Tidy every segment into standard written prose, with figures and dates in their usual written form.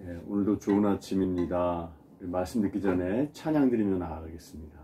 오늘도 좋은 아침입니다. 말씀 듣기 전에 찬양 드리며 나아가겠습니다.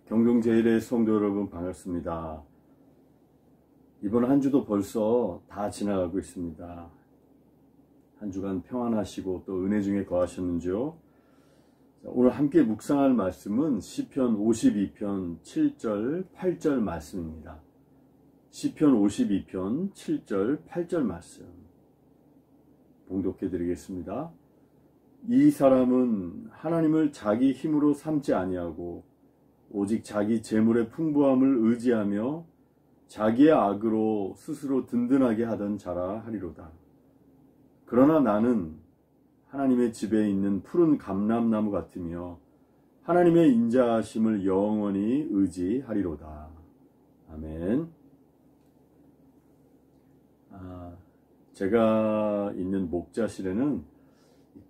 경종제일의 성도 여러분 반갑습니다. 이번 한 주도 벌써 다 지나가고 있습니다. 한 주간 평안하시고 또 은혜 중에 거하셨는지요? 오늘 함께 묵상할 말씀은 시편 52편 7절 8절 말씀입니다. 시편 52편 7절 8절 말씀 봉독해 드리겠습니다. 이 사람은 하나님을 자기 힘으로 삼지 아니하고 오직 자기 재물의 풍부함을 의지하며 자기의 악으로 스스로 든든하게 하던 자라 하리로다. 그러나 나는 하나님의 집에 있는 푸른 감람나무 같으며 하나님의 인자하심을 영원히 의지하리로다. 아멘. 제가 있는 목자실에는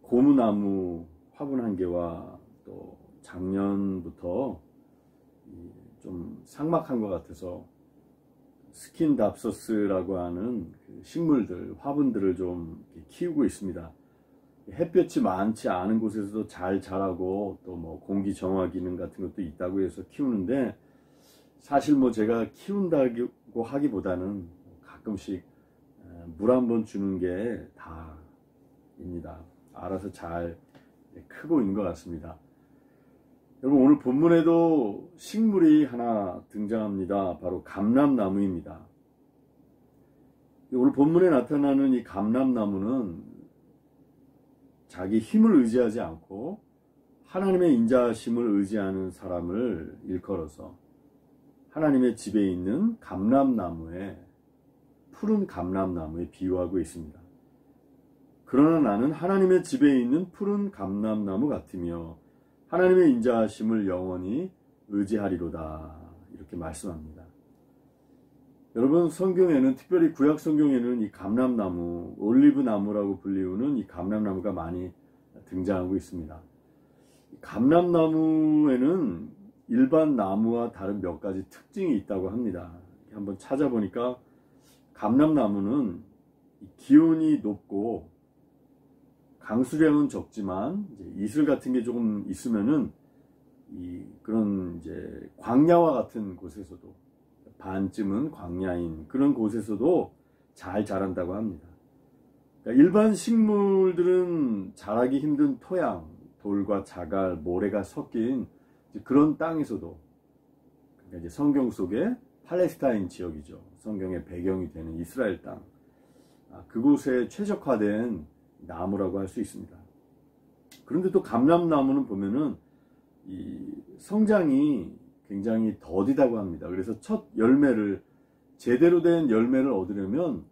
고무나무 화분 한 개와 또 작년부터 좀 삭막한 것 같아서 스킨답서스라고 하는 식물들, 화분들을 좀 키우고 있습니다. 햇볕이 많지 않은 곳에서도 잘 자라고 또 뭐 공기 정화 기능 같은 것도 있다고 해서 키우는데, 사실 뭐 제가 키운다고 하기보다는 가끔씩 물 한번 주는 게 다입니다. 알아서 잘 크고 있는 것 같습니다. 여러분, 오늘 본문에도 식물이 하나 등장합니다. 바로 감람나무입니다. 오늘 본문에 나타나는 이 감람나무는 자기 힘을 의지하지 않고 하나님의 인자하심을 의지하는 사람을 일컬어서 하나님의 집에 있는 감람나무에, 푸른 감람나무에 비유하고 있습니다. 그러나 나는 하나님의 집에 있는 푸른 감람나무 같으며 하나님의 인자하심을 영원히 의지하리로다. 이렇게 말씀합니다. 여러분, 성경에는, 특별히 구약 성경에는 이 감람나무, 올리브나무라고 불리우는 이 감람나무가 많이 등장하고 있습니다. 감람나무에는 일반 나무와 다른 몇 가지 특징이 있다고 합니다. 한번 찾아보니까 감람나무는 기온이 높고 강수량은 적지만 이슬 같은 게 조금 있으면은 그런 이제 광야와 같은 곳에서도, 반쯤은 광야인 그런 곳에서도 잘 자란다고 합니다. 그러니까 일반 식물들은 자라기 힘든 토양, 돌과 자갈, 모래가 섞인 그런 땅에서도, 그러니까 이제 성경 속에 팔레스타인 지역이죠. 성경의 배경이 되는 이스라엘 땅, 그곳에 최적화된 나무라고 할 수 있습니다. 그런데 또 감람나무는 보면은 이 성장이 굉장히 더디다고 합니다. 그래서 첫 열매를, 제대로 된 열매를 얻으려면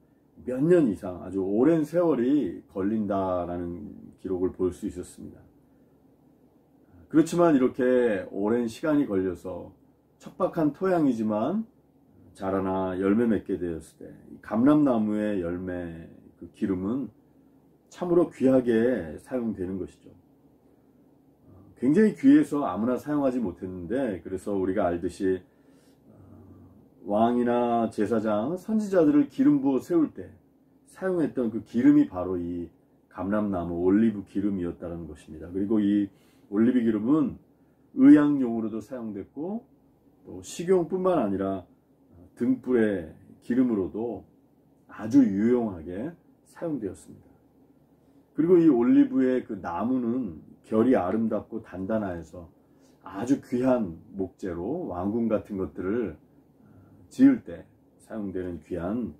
몇 년 이상, 아주 오랜 세월이 걸린다라는 기록을 볼 수 있었습니다. 그렇지만 이렇게 오랜 시간이 걸려서 척박한 토양이지만 자라나 열매 맺게 되었을 때, 감람나무의 열매, 그 기름은 참으로 귀하게 사용되는 것이죠. 굉장히 귀해서 아무나 사용하지 못했는데, 그래서 우리가 알듯이 왕이나 제사장, 선지자들을 기름 부어 세울 때 사용했던 그 기름이 바로 이 감람나무 올리브 기름이었다는 것입니다. 그리고 이 올리브 기름은 의약용으로도 사용됐고, 또 식용뿐만 아니라 등불의 기름으로도 아주 유용하게 사용되었습니다. 그리고 이 올리브의 그 나무는 결이 아름답고 단단하여서 아주 귀한 목재로 왕궁 같은 것들을 지을 때 사용되는 귀한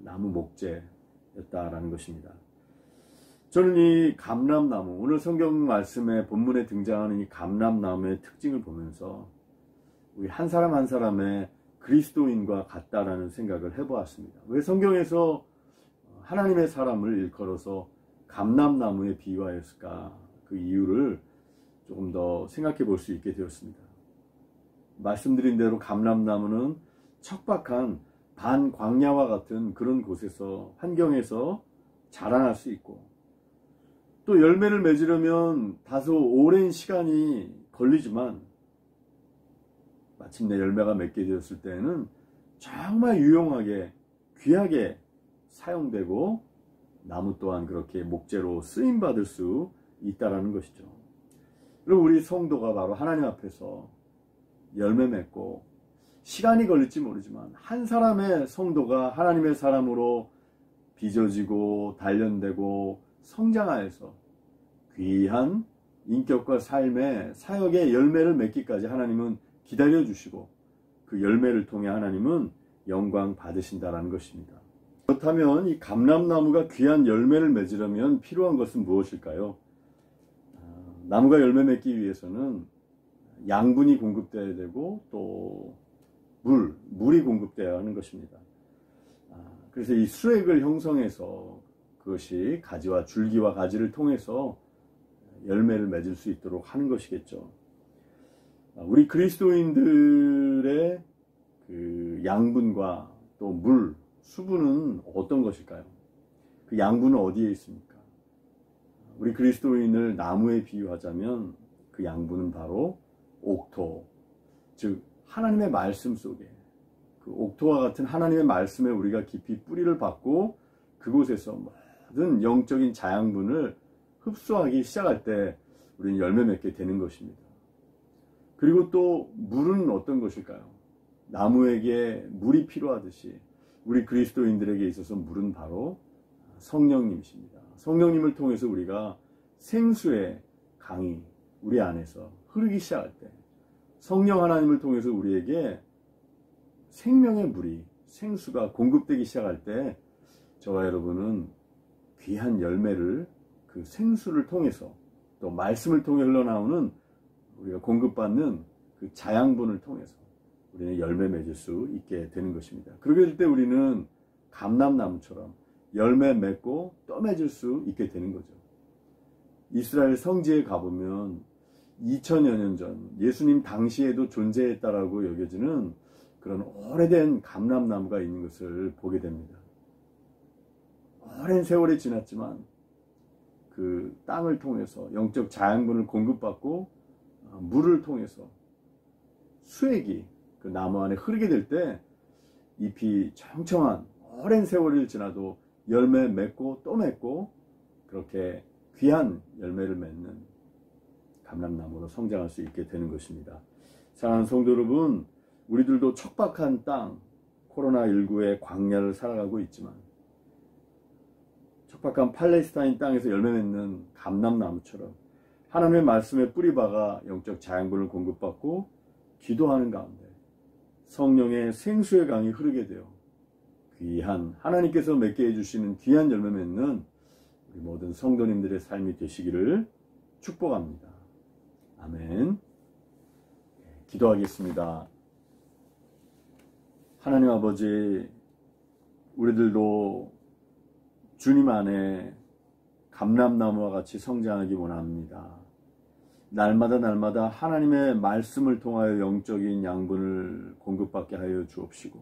나무 목재였다라는 것입니다. 저는 이 감람나무, 오늘 성경 말씀의 본문에 등장하는 이 감람나무의 특징을 보면서 우리 한 사람 한 사람의 그리스도인과 같다라는 생각을 해보았습니다. 왜 성경에서 하나님의 사람을 일컬어서 감람나무에 비유하였을까? 그 이유를 조금 더 생각해 볼 수 있게 되었습니다. 말씀드린 대로 감람나무는 척박한 반광야와 같은 그런 곳에서, 환경에서 자라날 수 있고, 또 열매를 맺으려면 다소 오랜 시간이 걸리지만 마침내 열매가 맺게 되었을 때에는 정말 유용하게 귀하게 사용되고, 나무 또한 그렇게 목재로 쓰임받을 수 있다라는 것이죠. 그리고 우리 성도가 바로 하나님 앞에서 열매 맺고, 시간이 걸릴지 모르지만 한 사람의 성도가 하나님의 사람으로 빚어지고 단련되고 성장하여서 귀한 인격과 삶의 사역의 열매를 맺기까지 하나님은 기다려주시고, 그 열매를 통해 하나님은 영광 받으신다라는 것입니다. 그렇다면 이 감람나무가 귀한 열매를 맺으려면 필요한 것은 무엇일까요? 나무가 열매 맺기 위해서는 양분이 공급되어야 되고, 또 물이 공급되어야 하는 것입니다. 그래서 이 수액을 형성해서 그것이 가지와 줄기와 가지를 통해서 열매를 맺을 수 있도록 하는 것이겠죠. 우리 그리스도인들의 그 양분과 또 물, 수분은 어떤 것일까요? 그 양분은 어디에 있습니까? 우리 그리스도인을 나무에 비유하자면 그 양분은 바로 옥토, 즉 하나님의 말씀 속에, 그 옥토와 같은 하나님의 말씀에 우리가 깊이 뿌리를 받고 그곳에서 모든 영적인 자양분을 흡수하기 시작할 때 우리는 열매 맺게 되는 것입니다. 그리고 또 물은 어떤 것일까요? 나무에게 물이 필요하듯이 우리 그리스도인들에게 있어서 물은 바로 성령님이십니다. 성령님을 통해서 우리가 생수의 강이 우리 안에서 흐르기 시작할 때, 성령 하나님을 통해서 우리에게 생명의 물이, 생수가 공급되기 시작할 때 저와 여러분은 귀한 열매를 그 생수를 통해서, 또 말씀을 통해 흘러나오는 우리가 공급받는 그 자양분을 통해서 우리는 열매 맺을 수 있게 되는 것입니다. 그렇게 될 때 우리는 감람나무처럼 열매 맺고 또 맺을 수 있게 되는 거죠. 이스라엘 성지에 가보면 2000여 년 전 예수님 당시에도 존재했다라고 여겨지는 그런 오래된 감람나무가 있는 것을 보게 됩니다. 오랜 세월이 지났지만 그 땅을 통해서 영적 자양분을 공급받고 물을 통해서 수액이 그 나무 안에 흐르게 될 때 잎이 청청한 오랜 세월이 지나도 열매 맺고 또 맺고 그렇게 귀한 열매를 맺는 감람나무로 성장할 수 있게 되는 것입니다. 사랑하는 성도 여러분, 우리들도 척박한 땅, 코로나19의 광야를 살아가고 있지만 척박한 팔레스타인 땅에서 열매 맺는 감람나무처럼 하나님의 말씀에 뿌리박아 영적 자양분을 공급받고 기도하는 가운데 성령의 생수의 강이 흐르게 되어 귀한, 하나님께서 맺게 해주시는 귀한 열매 맺는 우리 모든 성도님들의 삶이 되시기를 축복합니다. 아멘. 기도하겠습니다. 하나님 아버지, 우리들도 주님 안에 감람나무와 같이 성장하기 원합니다. 날마다 하나님의 말씀을 통하여 영적인 양분을 공급받게 하여 주옵시고,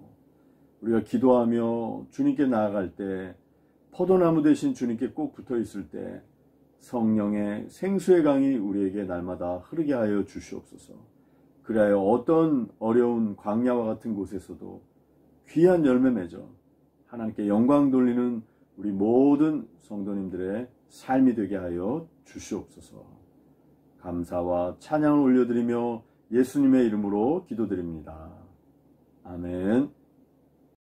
우리가 기도하며 주님께 나아갈 때, 포도나무 대신 주님께 꼭 붙어 있을 때 성령의 생수의 강이 우리에게 날마다 흐르게 하여 주시옵소서. 그리하여 어떤 어려운 광야와 같은 곳에서도 귀한 열매 맺어 하나님께 영광 돌리는 우리 모든 성도님들의 삶이 되게 하여 주시옵소서. 감사와 찬양을 올려드리며 예수님의 이름으로 기도드립니다. 아멘.